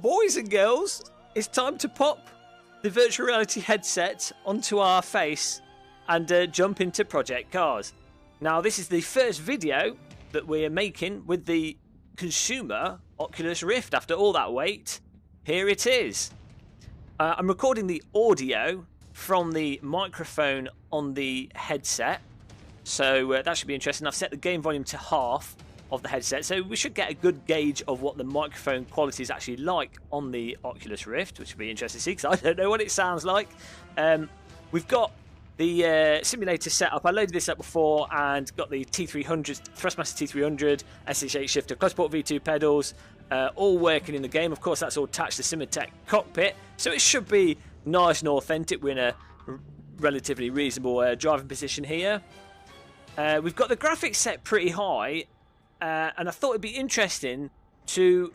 Boys and girls, it's time to pop the virtual reality headset onto our face and jump into Project Cars. Now, this is the first video that we're making with the consumer Oculus Rift. After all that wait, here it is. I'm recording the audio from the microphone on the headset, so that should be interesting. I've set the gain volume to half of the headset, so we should get a good gauge of what the microphone quality is actually like on the Oculus Rift, which will be interesting to see because I don't know what it sounds like. We've got the simulator set up. I loaded this up before and got the T300, Thrustmaster T300, SH8 shifter, Clutchport V2 pedals, all working in the game. Of course, that's all attached to Simatech cockpit, so it should be nice and authentic. We're in a relatively reasonable driving position here. We've got the graphics set pretty high, and I thought it'd be interesting to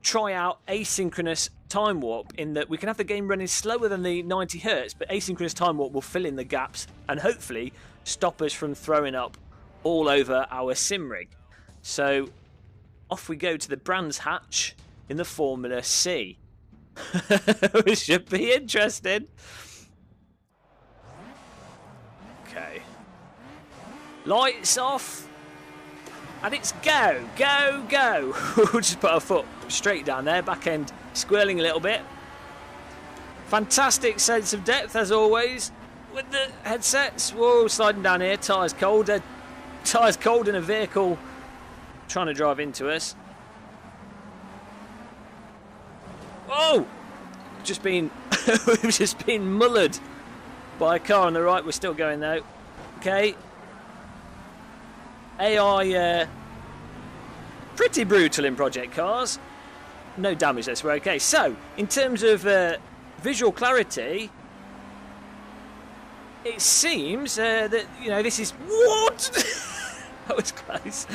try out asynchronous time warp, in that we can have the game running slower than the 90 Hz, but asynchronous time warp will fill in the gaps and hopefully stop us from throwing up all over our sim rig. So off we go to the Brands Hatch in the Formula C. It should be interesting. Okay. Lights off. And it's go, go, go. We'll just put our foot straight down there. Back end squirreling a little bit. Fantastic sense of depth as always with the headsets. Whoa, sliding down here. Tyres cold. Tyres cold in a vehicle trying to drive into us. Oh! We've just been mullered by a car on the right. We're still going though. Okay. AI pretty brutal in Project Cars. No damage, that's we're okay. So, in terms of visual clarity, it seems that, you know, this is... What? That was close.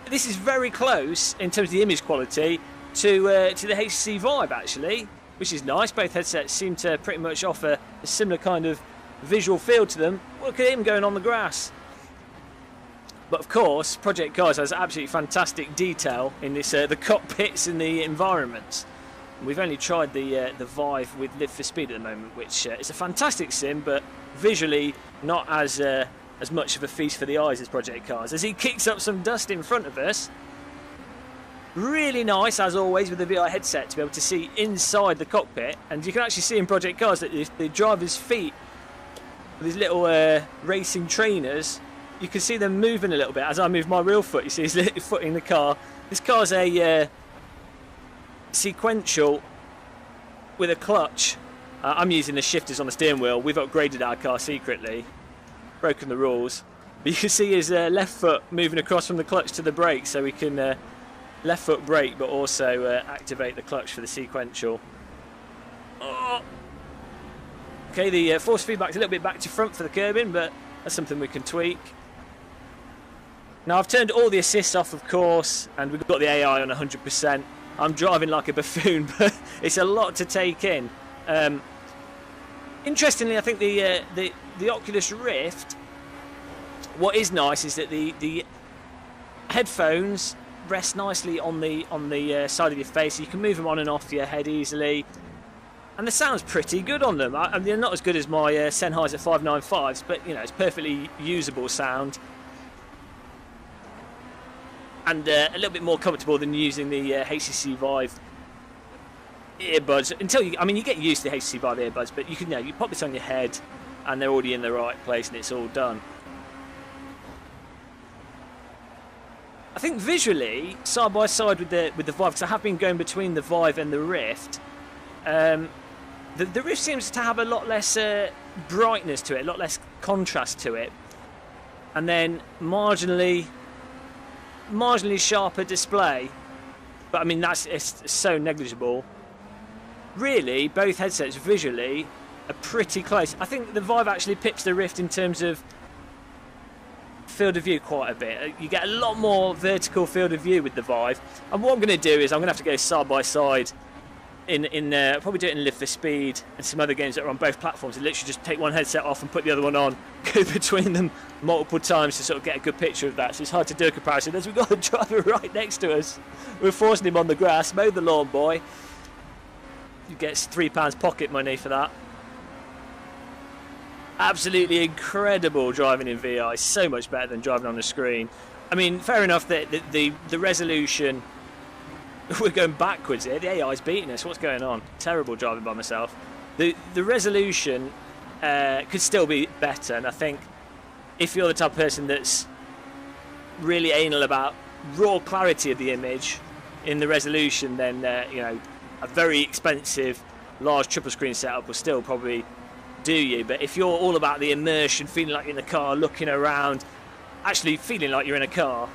This is very close in terms of the image quality to the HTC Vive, actually, which is nice. Both headsets seem to pretty much offer a similar kind of visual feel to them. Look at him going on the grass. But of course, Project Cars has absolutely fantastic detail in this, the cockpits and the environments. We've only tried the Vive with Live for Speed at the moment, which is a fantastic sim, but visually not as much of a feast for the eyes as Project Cars. As he kicks up some dust in front of us. Really nice, as always, with the VR headset to be able to see inside the cockpit. And you can actually see in Project Cars that the driver's feet, with his little racing trainers, you can see them moving a little bit. As I move my real foot, you see his little foot in the car. This car's a sequential with a clutch. I'm using the shifters on the steering wheel. We've upgraded our car secretly. Broken the rules. But you can see his left foot moving across from the clutch to the brake, so we can left foot brake but also activate the clutch for the sequential. Oh. Okay, the force feedback's a little bit back to front for the curbing, but that's something we can tweak. Now, I've turned all the assists off, of course, and we've got the AI on 100%. I'm driving like a buffoon, but it's a lot to take in. Interestingly, I think the Oculus Rift, what is nice is that the headphones rest nicely on the side of your face. You can move them on and off your head easily, and the sound's pretty good on them. I mean, they're not as good as my Sennheiser 595s, but you know, it's perfectly usable sound. And a little bit more comfortable than using the HTC Vive earbuds. Until you get used to the HTC Vive earbuds, but you can, you pop this on your head, and they're already in the right place, and it's all done. I think visually, side by side with the Vive, because I have been going between the Vive and the Rift. The Rift seems to have a lot less brightness to it, a lot less contrast to it, and then marginally sharper display, but I mean it's so negligible. Really, both headsets visually are pretty close. I think the Vive actually pips the Rift in terms of field of view quite a bit. You get a lot more vertical field of view with the Vive, and what I'm going to do is I'm going to have to go side by side probably do it in Live for Speed and some other games that are on both platforms. And literally just take one headset off and put the other one on, go between them multiple times to sort of get a good picture of that. So it's hard to do a comparison. As we've got a driver right next to us, we're forcing him on the grass. Mow the lawn, boy. You get £3 pocket money for that. Absolutely incredible driving in VR. It's so much better than driving on the screen. I mean, fair enough that the resolution. We're going backwards here. The AI's beating us. What's going on? Terrible driving by myself. The resolution could still be better, and I think if you're the type of person that's really anal about raw clarity of the image in the resolution, then you know, a very expensive large triple screen setup will still probably do you. But if you're all about the immersion, feeling like you're in the car, looking around, actually feeling like you're in a car,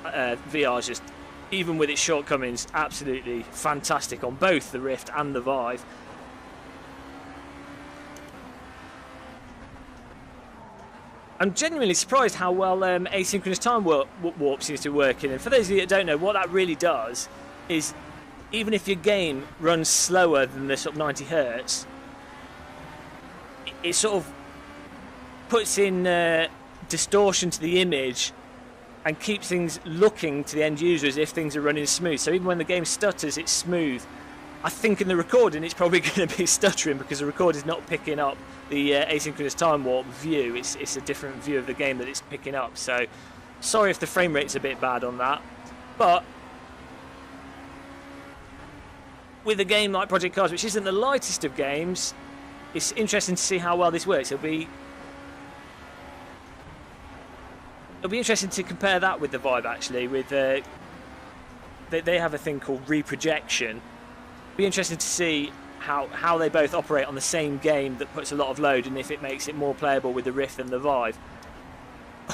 VR is just, even with its shortcomings, absolutely fantastic on both the Rift and the Vive. I'm genuinely surprised how well asynchronous time warp seems to be working. And for those of you that don't know, what that really does is, even if your game runs slower than the sort of 90 Hertz, it sort of puts in distortion to the image and keeps things looking to the end user as if things are running smooth. So even when the game stutters, it's smooth. I think in the recording it's probably going to be stuttering because the record is not picking up the asynchronous time warp view. It's a different view of the game that it's picking up. So sorry if the frame rate's a bit bad on that. But with a game like Project Cars, which isn't the lightest of games, it's interesting to see how well this works. It'll be interesting to compare that with the Vive, actually. With they have a thing called reprojection. It'll be interesting to see how they both operate on the same game that puts a lot of load, and if it makes it more playable with the Rift than the Vive.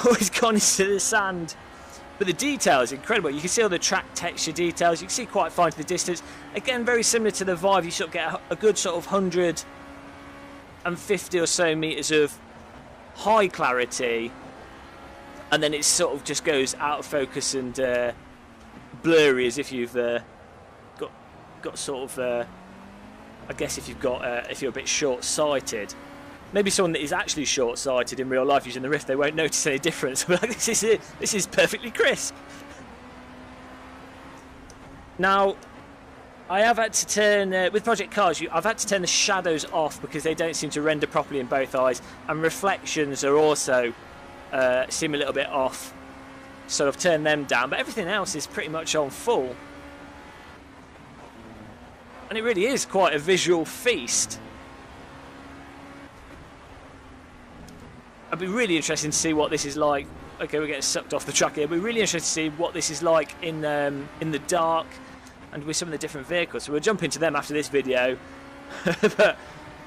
Oh, he's gone into the sand. But the detail is incredible. You can see all the track texture details. You can see quite fine to the distance. Again, very similar to the Vive. You sort of get a good sort of 150 or so meters of high clarity, and then it sort of just goes out of focus and blurry, as if you've got sort of I guess if you're a bit short-sighted. Maybe someone that is actually short-sighted in real life using the Rift, they won't notice any difference. But like, this is perfectly crisp. Now, I have had to turn with Project Cars. I've had to turn the shadows off because they don't seem to render properly in both eyes, and reflections are also seem a little bit off. So I've turned them down, but everything else is pretty much on full. And it really is quite a visual feast. I'd be really interested to see what this is like. Okay, we're getting sucked off the track here. I'd be really interested to see what this is like in the dark and with some of the different vehicles. So we'll jump into them after this video. But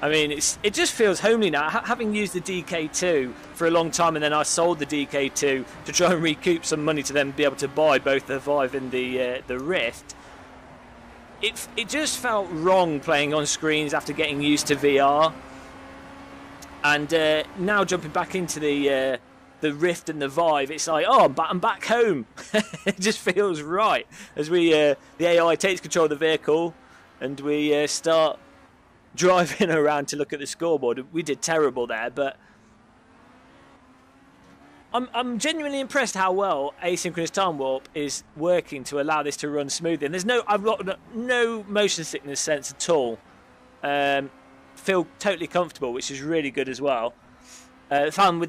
I mean, it just feels homely now. Having used the DK2 for a long time, and then I sold the DK2 to try and recoup some money to then be able to buy both the Vive and the Rift. It just felt wrong playing on screens after getting used to VR. And now jumping back into the Rift and the Vive, it's like, oh, I'm back home. It just feels right as the AI takes control of the vehicle and we start driving around to look at the scoreboard. We did terrible there, but I'm genuinely impressed how well asynchronous time warp is working to allow this to run smoothly. And I've got no motion sickness sense at all. Feel totally comfortable, which is really good as well. Found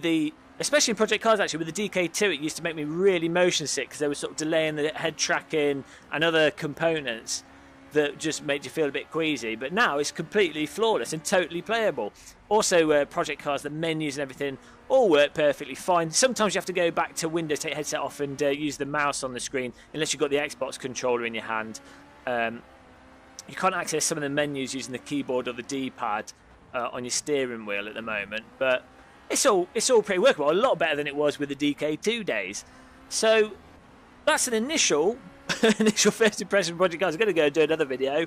especially in Project Cars, actually, with the DK2, it used to make me really motion sick because they were sort of delaying the head tracking and other components that just made you feel a bit queasy. But now it's completely flawless and totally playable. Also, Project Cars, the menus and everything all work perfectly fine. Sometimes you have to go back to Windows, take headset off, and use the mouse on the screen, unless you've got the Xbox controller in your hand. You can't access some of the menus using the keyboard or the D-pad on your steering wheel at the moment, but it's all pretty workable. A lot better than it was with the DK2 days. So that's an initial first impression of Project Cars. I'm going to go and do another video.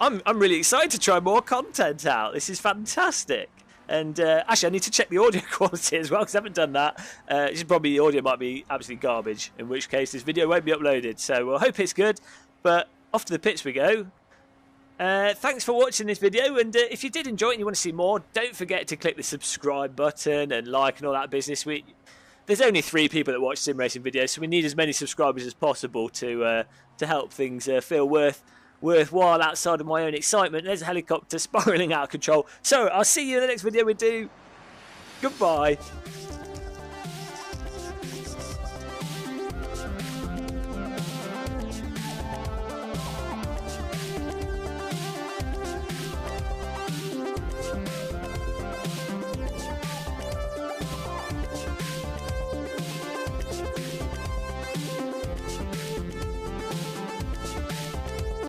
I'm really excited to try more content out. This is fantastic. And actually, I need to check the audio quality as well, because I haven't done that. The audio might be absolutely garbage, in which case this video won't be uploaded. So we'll hope it's good. But off to the pits we go. Thanks for watching this video, and if you did enjoy it and you want to see more, don't forget to click the subscribe button and like and all that business. There's only 3 people that watch sim racing videos, so we need as many subscribers as possible to help things feel worthwhile outside of my own excitement. There's a helicopter spiralling out of control. So I'll see you in the next video we do. Goodbye.